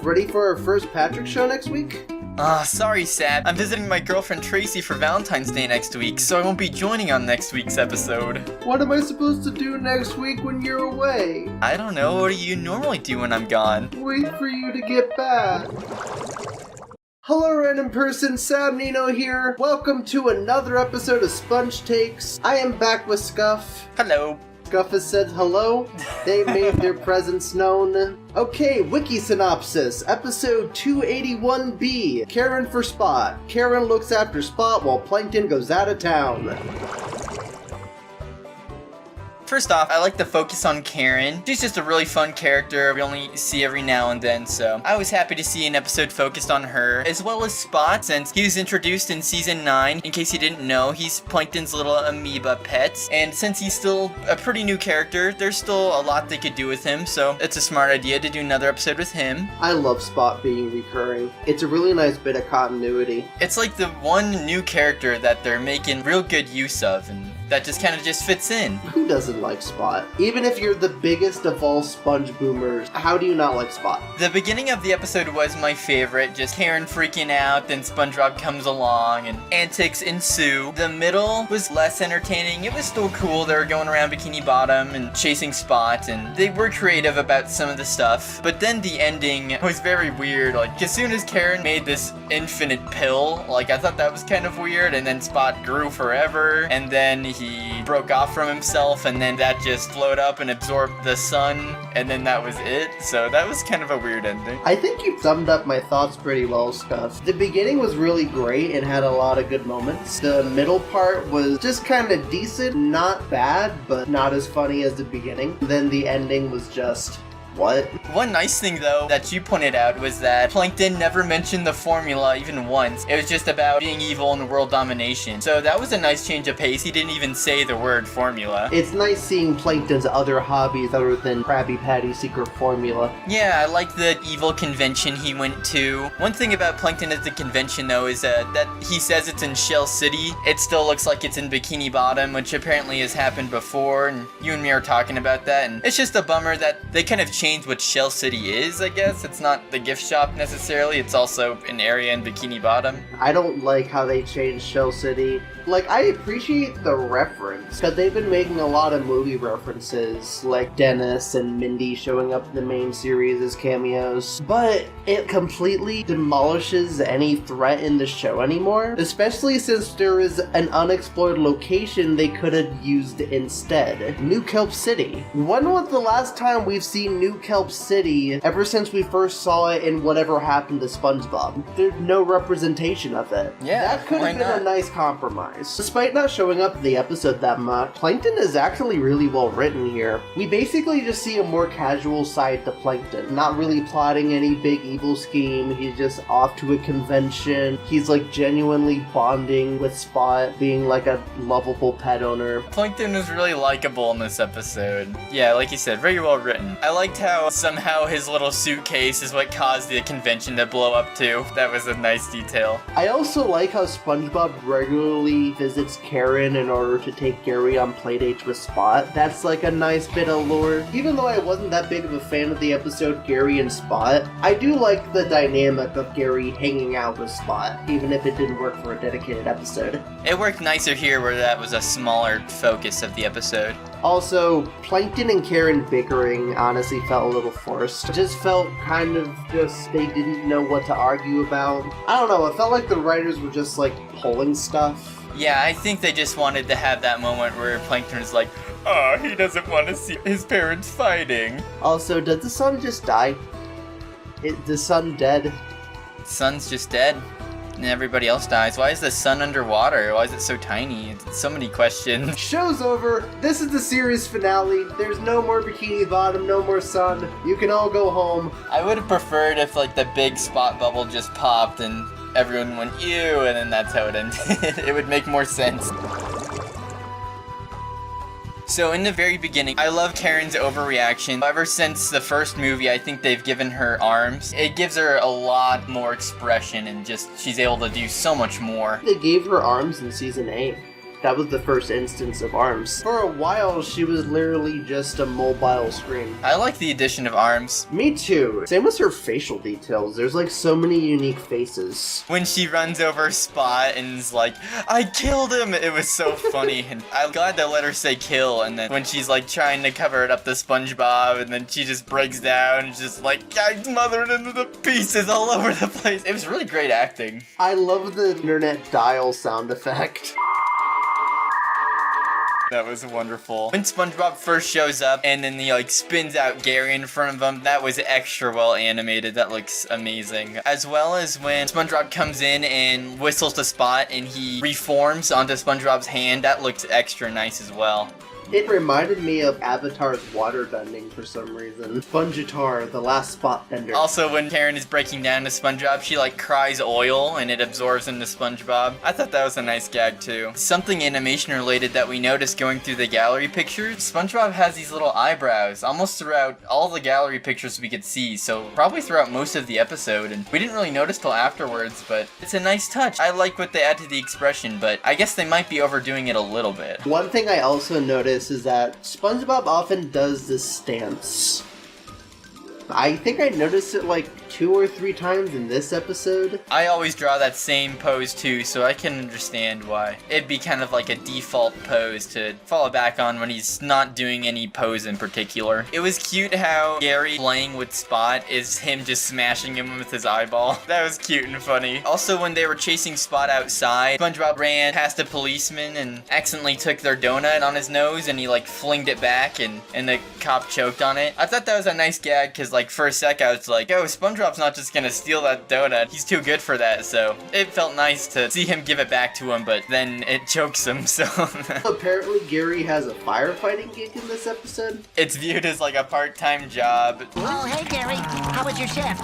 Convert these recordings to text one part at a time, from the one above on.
Scuff, ready for our first Patrick show next week? Sorry, Sab. I'm visiting my girlfriend Tracy for Valentine's Day next week, so I won't be joining on next week's episode. What am I supposed to do next week when you're away? I don't know. What do you normally do when I'm gone? Wait for you to get back. Hello, random person, Sab Nino here. Welcome to another episode of Sponge Takes. I am back with Scuff. Hello. Scuff has said hello. They made their presence known. Okay, wiki synopsis. Episode 281B. Karen for Spot. Karen looks after Spot while Plankton goes out of town. First off, I like the focus on Karen. She's just a really fun character we only see every now and then, so I was happy to see an episode focused on her, as well as Spot, since he was introduced in Season 9. In case you didn't know, he's Plankton's little amoeba pet, and since he's still a pretty new character, there's still a lot they could do with him, so it's a smart idea to do another episode with him. I love Spot being recurring. It's a really nice bit of continuity. It's like the one new character that they're making real good use of, and that just kind of just fits in. Who doesn't like Spot? Even if you're the biggest of all sponge boomers, how do you not like Spot? The beginning of the episode was my favorite, just Karen freaking out, then SpongeBob comes along and antics ensue. The middle was less entertaining. It was still cool. They were going around Bikini Bottom and chasing Spot, and they were creative about some of the stuff. But then the ending was very weird. Like, as soon as Karen made this infinite pill, like, I thought that was kind of weird, and then Spot grew forever, and then he broke off from himself, and then that just flowed up and absorbed the sun, and then that was it. So that was kind of a weird ending. I think you summed up my thoughts pretty well, Scuff. The beginning was really great and had a lot of good moments. The middle part was just kind of decent, not bad, but not as funny as the beginning. Then the ending was just... what? One nice thing, though, that you pointed out was that Plankton never mentioned the formula even once. It was just about being evil and world domination. So that was a nice change of pace. He didn't even say the word formula. It's nice seeing Plankton's other hobbies other than Krabby Patty's secret formula. Yeah, I like the evil convention he went to. One thing about Plankton at the convention, though, is that he says it's in Shell City. It still looks like it's in Bikini Bottom, which apparently has happened before, and you and me are talking about that, and it's just a bummer that they kind of changed what Shell City is, I guess. It's not the gift shop necessarily, it's also an area in Bikini Bottom. I don't like how they changed Shell City. Like, I appreciate the reference, because they've been making a lot of movie references, like Dennis and Mindy showing up in the main series as cameos, but it completely demolishes any threat in the show anymore, especially since there is an unexplored location they could have used instead. New Kelp City. When was the last time we've seen New Kelp City ever since we first saw it in Whatever Happened to SpongeBob? There's no representation of it. Yeah, that could have been not? a nice compromise. Despite not showing up in the episode that much, Plankton is actually really well written here. We basically just see a more casual side to Plankton, not really plotting any big evil scheme. He's just off to a convention. He's like genuinely bonding with Spot, being like a lovable pet owner. Plankton was really likable in this episode. Yeah, like you said, very well written. I liked how somehow his little suitcase is what caused the convention to blow up too. That was a nice detail. I also like how SpongeBob regularly visits Karen in order to take Gary on playdates with Spot. That's like a nice bit of lore. Even though I wasn't that big of a fan of the episode Gary and Spot, I do like the dynamic of Gary hanging out with Spot, even if it didn't work for a dedicated episode. It worked nicer here where that was a smaller focus of the episode. Also, Plankton and Karen bickering honestly felt a little forced. It just felt kind of just they didn't know what to argue about. I don't know, it felt like the writers were just like pulling stuff. Yeah, I think they just wanted to have that moment where Plankton is like, oh, he doesn't want to see his parents fighting. Also, did the sun just die? Is the sun dead? Sun's just dead. And everybody else dies. Why is the sun underwater? Why is it so tiny? It's so many questions. Show's over. This is the series finale. There's no more Bikini Bottom, no more sun. You can all go home. I would have preferred if like the big spot bubble just popped and everyone went ew, and then that's how it ended. It would make more sense. So in the very beginning, I love Karen's overreaction. Ever since the first movie, I think they've given her arms. It gives her a lot more expression and just, she's able to do so much more. They gave her arms in season 8. That was the first instance of arms. For a while, she was literally just a mobile screen. I like the addition of arms. Me too. Same with her facial details. There's like so many unique faces. When she runs over Spot and is like, I killed him! It was so funny. And I'm glad they let her say kill. And then when she's like trying to cover it up to SpongeBob, and then she just breaks down and just like, I smothered into the pieces all over the place. It was really great acting. I love the internet dial sound effect. That was wonderful. When SpongeBob first shows up and then he like spins out Gary in front of him, that was extra well animated. That looks amazing. As well as when SpongeBob comes in and whistles the Spot and he reforms onto SpongeBob's hand, that looks extra nice as well. It reminded me of Avatar's water bending for some reason. Spongeatar, the last spot bender. Also, when Karen is breaking down to SpongeBob, she like cries oil and it absorbs into SpongeBob. I thought that was a nice gag too. Something animation related that we noticed going through the gallery pictures, SpongeBob has these little eyebrows almost throughout all the gallery pictures we could see, so probably throughout most of the episode, and we didn't really notice till afterwards, but it's a nice touch. I like what they add to the expression, but I guess they might be overdoing it a little bit. One thing I also noticed is that SpongeBob often does this stance. I think I noticed it like 2 or 3 times in this episode. I always draw that same pose too, so I can understand why. It'd be kind of like a default pose to fall back on when he's not doing any pose in particular. It was cute how Gary playing with Spot is him just smashing him with his eyeball. That was cute and funny. Also, when they were chasing Spot outside, SpongeBob ran past a policeman and accidentally took their donut on his nose and he like flinged it back and the cop choked on it. I thought that was a nice gag because like for a sec I was like, oh, SpongeBob's not just gonna steal that donut. He's too good for that, so it felt nice to see him give it back to him, but then it chokes him, so... Apparently Gary has a firefighting gig in this episode. It's viewed as like a part-time job. Oh, hey Gary, how was your shift?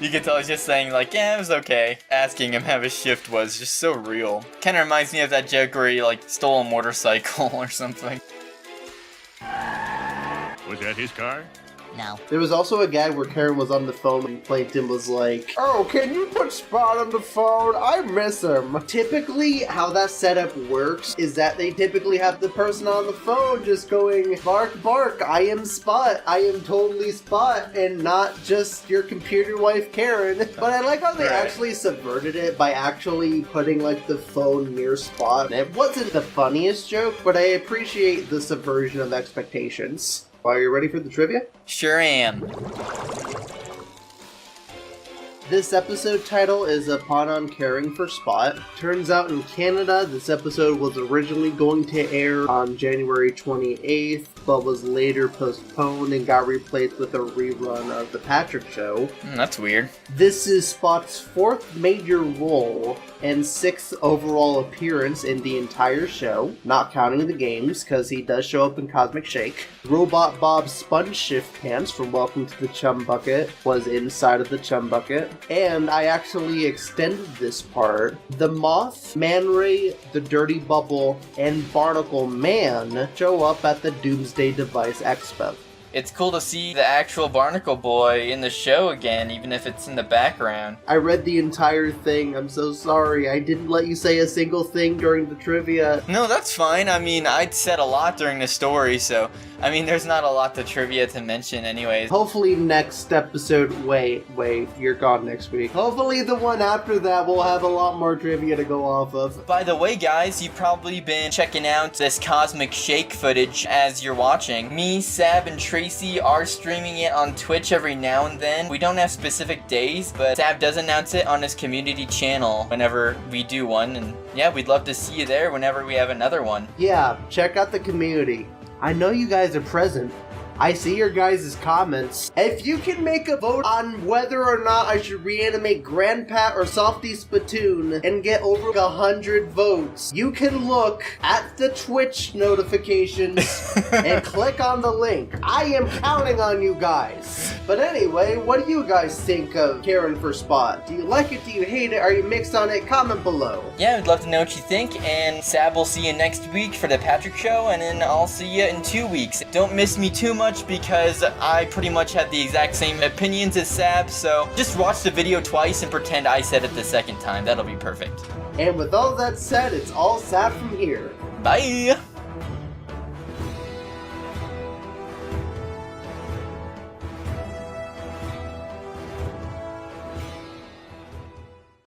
You could tell he's just saying like, yeah, it was okay. Asking him how his shift was just so real. Kinda reminds me of that joke where he like stole a motorcycle or something. Was that his car? No. There was also a gag where Karen was on the phone and Plankton was like, oh, can you put Spot on the phone? I miss him. Typically, how that setup works is that they typically have the person on the phone just going, bark, bark, I am Spot. I am totally Spot, and not just your computer wife, Karen. But I like how they actually subverted it by actually putting, like, the phone near Spot. It wasn't the funniest joke, but I appreciate the subversion of expectations. Are you ready for the trivia? Sure am. This episode title is Upon on Caring for Spot. Turns out in Canada, this episode was originally going to air on January 28th, but was later postponed and got replaced with a rerun of The Patrick Show. That's weird. This is Spot's 4th major role and 6th overall appearance in the entire show, not counting the games, because he does show up in Cosmic Shake. Robot Bob's sponge shift pants from Welcome to the Chum Bucket was inside of the Chum Bucket. And I actually extended this part. The Moth, Man Ray, the Dirty Bubble, and Barnacle Man show up at the Doomsday Device Expo. It's cool to see the actual Barnacle Boy in the show again, even if it's in the background. I read the entire thing. I'm so sorry. I didn't let you say a single thing during the trivia. No, that's fine. I mean, I'd said a lot during the story, so... I mean, there's not a lot to trivia to mention anyways. Hopefully next episode... Wait, you're gone next week. Hopefully the one after that will have a lot more trivia to go off of. By the way, guys, you've probably been checking out this Cosmic Shake footage as you're watching. Me, Sab, and Tracy are streaming it on Twitch every now and then. We don't have specific days, but Sab does announce it on his community channel whenever we do one, and yeah, we'd love to see you there whenever we have another one. Yeah, check out the community. I know you guys are present. I see your guys' comments. If you can make a vote on whether or not I should reanimate Grandpat or Softy Spittoon and get over 100 votes, you can look at the Twitch notifications and click on the link. I am counting on you guys. But anyway, what do you guys think of Caring for Spot? Do you like it? Do you hate it? Are you mixed on it? Comment below. Yeah, we'd love to know what you think, and Sab will see you next week for the Patrick Show, and then I'll see you in 2 weeks. Don't miss me too much because I pretty much have the exact same opinions as Sab, so just watch the video twice and pretend I said it the second time. That'll be perfect. And with all that said, it's all Sab from here. Bye!